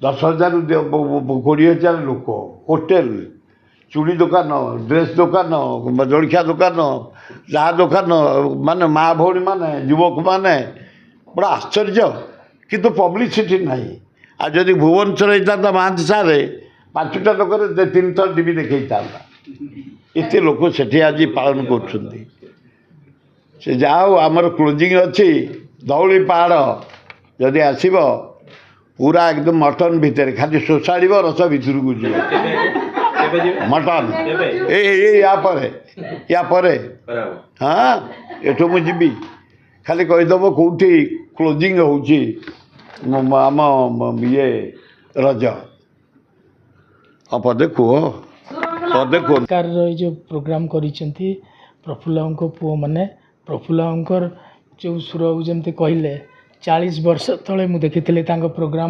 10,000 20,000 लोक होटेल चूड़ी दुकान ड्रेस दुकान जलखिया दुकान चाह दुकान माने माँ भौणी माने युवक माने बड़ा आश्चर्य किंतु पब्लिसिटी नहीं आ जदि भुवनेश्वर होता महांती सारे 5टा लोक 3 थर टीवी देखा एत लोक से आज पालन कर जाओ आमर क्लोजिंग अच्छी धौली पहाड़ जदि आसब पूरा एकदम मटन भितर खाली शोषाड़ रस भितर को जी मटन या हाँ एठू मुझे खाली कहीदेव कौटी क्लोजिंग होम ये रज पदे कह पदे कह जो प्रोग्राम करिसेंती प्रफुल्ल पुओ मैंने प्रफुल्ल जो सुर जमती कहले 40 वर्ष तले मुझे देखी प्रोग्राम